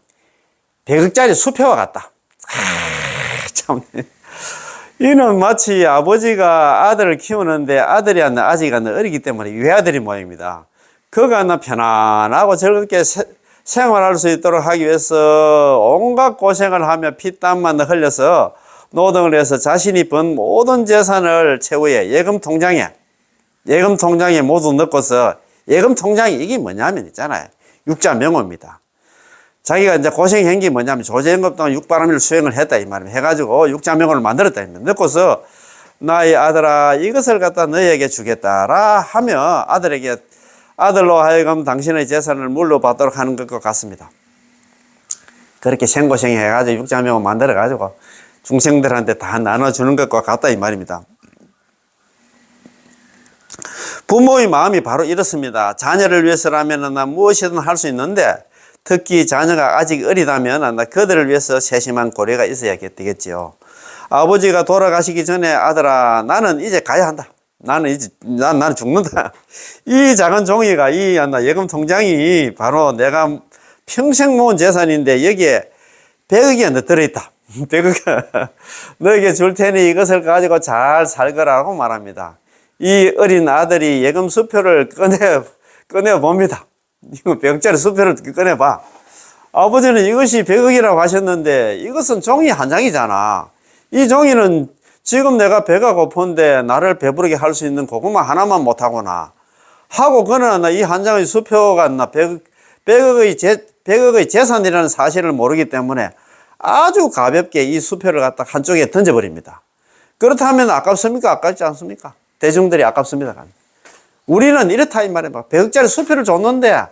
100억짜리 수표와 같다. 참. 이는 마치 아버지가 아들을 키우는데 아들이 아직 어리기 때문에 외아들이 모양입니다. 그가 편안하고 즐겁게 생활할 수 있도록 하기 위해서 온갖 고생을 하며 피땀만 흘려서 노동을 해서 자신이 번 모든 재산을 최후에 예금 통장에 모두 넣고서 예금 통장이 이게 뭐냐면 있잖아요. 육자명호입니다. 자기가 이제 고생한 게 뭐냐면 조제연급 동안 육바라밀 수행을 했다 이 말입니다. 해가지고 육자명호를 만들었다 이 말입니다. 넣고서 나의 아들아 이것을 갖다 너에게 주겠다라 하며 아들로 하여금 당신의 재산을 물려받도록 하는 것과 같습니다. 그렇게 생고생 해가지고 육자명호 만들어가지고 중생들한테 다 나눠주는 것과 같다 이 말입니다. 부모의 마음이 바로 이렇습니다. 자녀를 위해서라면 무엇이든 할 수 있는데 특히 자녀가 아직 어리다면 그들을 위해서 세심한 고려가 있어야 되겠지요. 아버지가 돌아가시기 전에 아들아 나는 이제 가야 한다. 나는 죽는다. 이 작은 종이가 이 예금 통장이 바로 내가 평생 모은 재산인데 여기에 100억이 들어있다. 100억 너에게 줄 테니 이것을 가지고 잘 살거라고 말합니다. 이 어린 아들이 예금 수표를 꺼내 봅니다. 이거 100억짜리 수표를 꺼내봐. 아버지는 이것이 100억이라고 하셨는데 이것은 종이 한 장이잖아. 이 종이는 지금 내가 배가 고픈데 나를 배부르게 할 수 있는 고구마 하나만 못하구나 하고 그는 이 한 장의 수표가 100억의 재산이라는 사실을 모르기 때문에 아주 가볍게 이 수표를 갖다 한쪽에 던져버립니다. 그렇다면 아깝습니까? 아깝지 않습니까? 대중들이 아깝습니다. 우리는 이렇다 이 말이야. 100억짜리 수표를 줬는데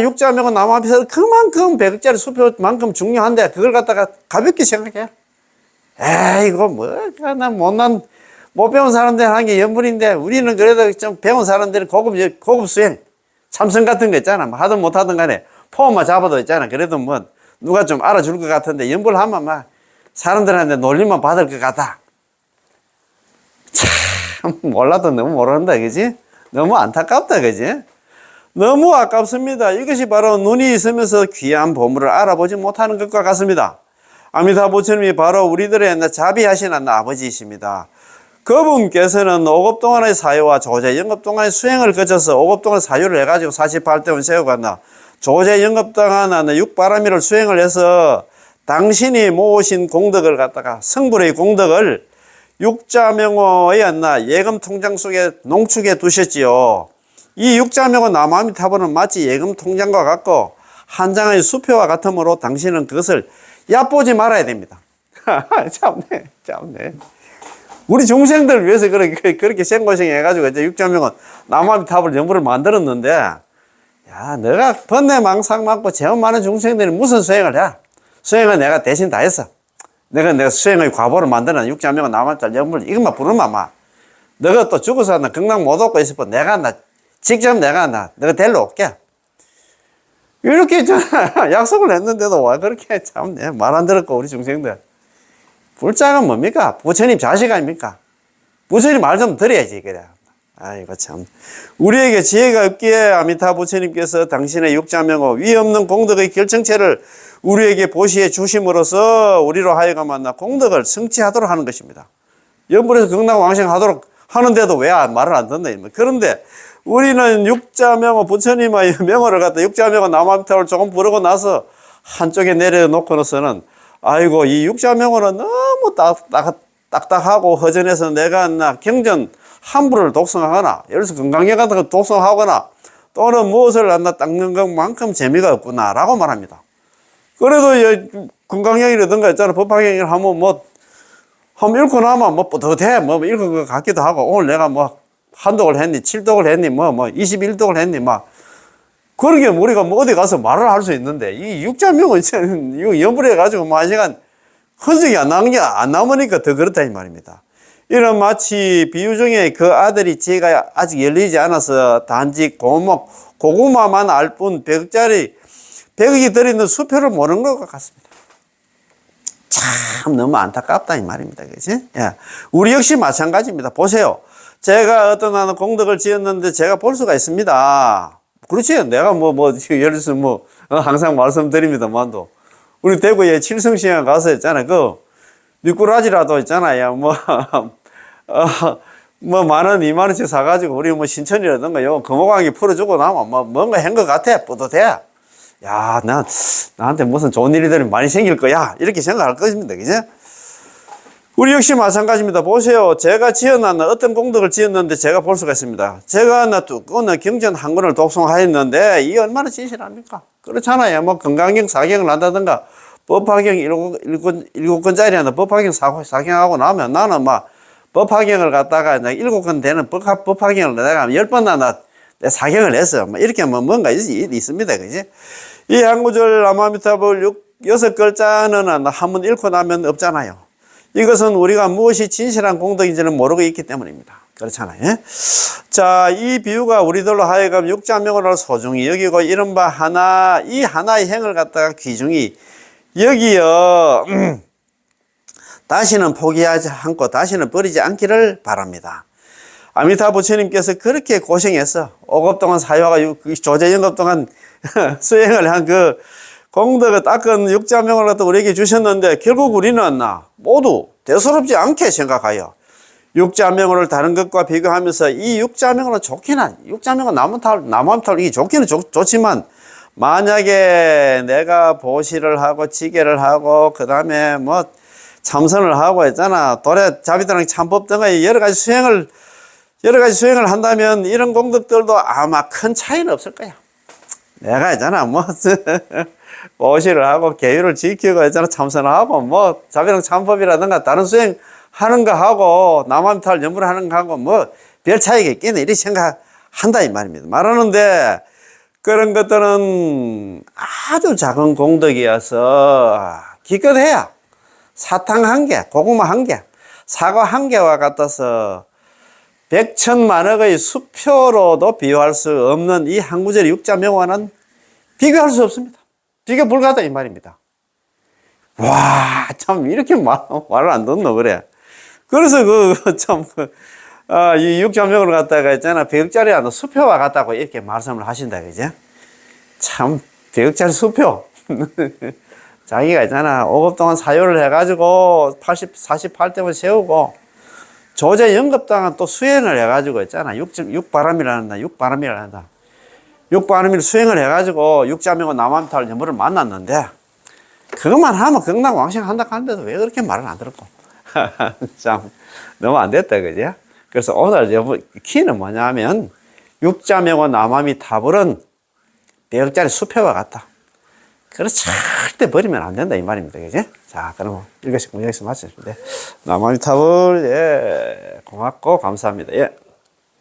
육자명은 남아비서 그만큼 100억짜리 수표만큼 중요한데 그걸 갖다가 가볍게 생각해. 이거 못 배운 사람들 하는 게 연불인데 우리는 그래도 좀 배운 사람들은 고급 수행 참선 같은 거 있잖아. 하든 못하든 간에 폼만 잡아도 있잖아. 그래도 누가 좀 알아줄 것 같은데 연불하면 막 사람들한테 놀림만 받을 것 같아. 참 몰라도 너무 모른다, 그지? 너무 안타깝다, 그지? 너무 아깝습니다. 이것이 바로 눈이 있으면서 귀한 보물을 알아보지 못하는 것과 같습니다. 아미타 부처님이 바로 우리들의 자비하신 아버지이십니다. 그분께서는 5급 동안의 사유와 조제 영급 동안의 수행을 거쳐서 5급 동안 사유를 해가지고 48대원 세워간다. 조제 영급 동안 육바라밀을 수행을 해서 당신이 모으신 공덕을 갖다가 성불의 공덕을 육자명호의 예금 통장 속에 농축해 두셨지요. 이 육자명호 남아미타불은 마치 예금 통장과 같고 한 장의 수표와 같으므로 당신은 그것을 얕보지 말아야 됩니다. 참네. 우리 중생들 위해서 그렇게 생고생 해가지고 이제 육자명호 남아미타불 연부를 만들었는데, 야, 너가 번뇌망상 많고 재원 많은 중생들이 무슨 수행을 해? 수행은 내가 대신 다 했어. 내가 수행의 과보를 만드는 육자명호 남아미타불 연부를 이것만 부르면 막 너가 또 죽어서 경락 못 얻고 있으면 직접 너가 데리러 올게. 이렇게 약속을 했는데도 와 그렇게 참네. 말 안 들었고 우리 중생들. 불자가 뭡니까? 부처님 자식 아닙니까? 부처님 말 좀 들어야지 그래. 아이고 참. 우리에게 지혜가 없기에 아미타 부처님께서 당신의 육자명호 위 없는 공덕의 결정체를 우리에게 보시해 주심으로써 우리로 하여금 공덕을 성취하도록 하는 것입니다. 연불에서 극락왕생하도록 하는데도 왜 말을 안 듣나? 그런데 우리는 육자명호 부처님의 명호를 갖다 육자명호 남아미타불을 조금 부르고 나서 한쪽에 내려놓고서는 아이고 이 육자명호는 너무 딱딱하고 허전해서 내가 경전 함부를 독송하거나 예를 들어서 건강에 같은 거 독송하거나 또는 무엇을 닦는 것만큼 재미가 없구나 라고 말합니다. 그래도 건강형이라든가 있잖아 법화형을 하면 한번 읽고 나면 뿌듯해 읽은 것 같기도 하고 오늘 내가 한독을 했니 7독을 했니 21독을 했니 그러게 우리가 어디 가서 말을 할 수 있는데 이 육자명은 이거 연불해 가지고 한 시간 흔적이 안 남으니까 더 그렇다 이 말입니다. 이런 마치 비유 중에 그 아들이 지혜가 아직 열리지 않아서 단지 고구마만 알 뿐 100억이 들어있는 수표를 모르는 것 같습니다. 참 너무 안타깝다 이 말입니다. 그치? 예. 우리 역시 마찬가지입니다. 보세요. 제가 어떤 공덕을 지었는데 제가 볼 수가 있습니다. 그렇지. 내가 예를 들어서 항상 말씀드립니다만도 우리 대구에 칠성시장 가서 있잖아. 미꾸라지라도 있잖아요. 10,000원, 20,000원씩 사가지고 우리 신천이라든가 금호강이 풀어주고 나면 뭔가 한 것 같아. 뿌듯해. 야, 나한테 무슨 좋은 일들이 많이 생길 거야. 이렇게 생각할 것입니다. 그죠? 우리 역시 마찬가지입니다. 보세요. 제가 어떤 공덕을 지었는데 제가 볼 수가 있습니다. 제가 두꺼운 경전 한 권을 독송하였는데 이게 얼마나 진실합니까? 그렇잖아요. 건강경 4경을 한다든가 법화경 7권짜리 법화경 4경하고 나면 나는 법화경을 갖다가 7권 되는 법화경을 내가 10번 내 4경을 했어. 이렇게 뭔가 있습니다. 그지? 이 한 구절 남아미타불 6글자는 한번 읽고 나면 없잖아요. 이것은 우리가 무엇이 진실한 공덕인지는 모르고 있기 때문입니다. 그렇잖아요. 자, 이 비유가 우리들로 하여금 육자명호를 소중히 여기고 이른바 이 하나의 행을 갖다가 귀중히 여기여 다시는 포기하지 않고 다시는 버리지 않기를 바랍니다. 아미타 부처님께서 그렇게 고생해서 5급 동안 사유하고 조제 영급 동안 수행을 한 공덕을 닦은 육자명을 갖다 우리에게 주셨는데 결국 우리는 모두 대수롭지 않게 생각하여 육자명호를 다른 것과 비교하면서 이 육자명호는 육자명호 남아미타불 이게 좋기는 좋지만 만약에 내가 보시를 하고 지계를 하고 그 다음에 참선을 하고 있잖아 도래 자비드랑 참법 등의 여러 가지 수행을 한다면 이런 공덕들도 아마 큰 차이는 없을 거야. 내가 있잖아 보시를 하고 계율을 지키고 있잖아 참선하고 자비랑 참법이라든가 다른 수행 하는 거 하고 남아미타불 연불 하는 거 하고 별 차이가 있겠네 이렇게 생각한다 이 말입니다. 말하는데 그런 것들은 아주 작은 공덕이어서 기껏해야 사탕 1개, 고구마 1개, 사과 1개와 같아서 100,000,000억의 수표로도 비교할 수 없는 이 한 구절의 육자명호와는 비교할 수 없습니다. 비교 불가하다 이 말입니다. 와, 참, 이렇게 말을 안 듣노, 그래. 그래서 참, 이 육자명을 갖다가 있잖아. 배역자리 안 수표와 같다고 이렇게 말씀을 하신다, 그죠? 참, 배역자리 수표. 자기가 있잖아. 5급 동안 사유를 해가지고 48dem을 세우고, 조제 연급당은 또 수행을 해가지고 있잖아. 육바람이라 한다. 육바람일 수행을 해가지고 육자명과 남암탈 여물을 만났는데, 그것만 하면 극락왕생한다 하는데도 왜 그렇게 말을 안 들었고. 참, 너무 안 됐다, 그지? 그래서 오늘 키는 뭐냐면, 육자명과 남암이 타불은 배역자리 수표와 같다. 그래서 절대 버리면 안 된다, 이 말입니다, 그지? 자, 그럼 여기서 마치겠습니다. 남암이 타불, 예, 고맙고 감사합니다. 예.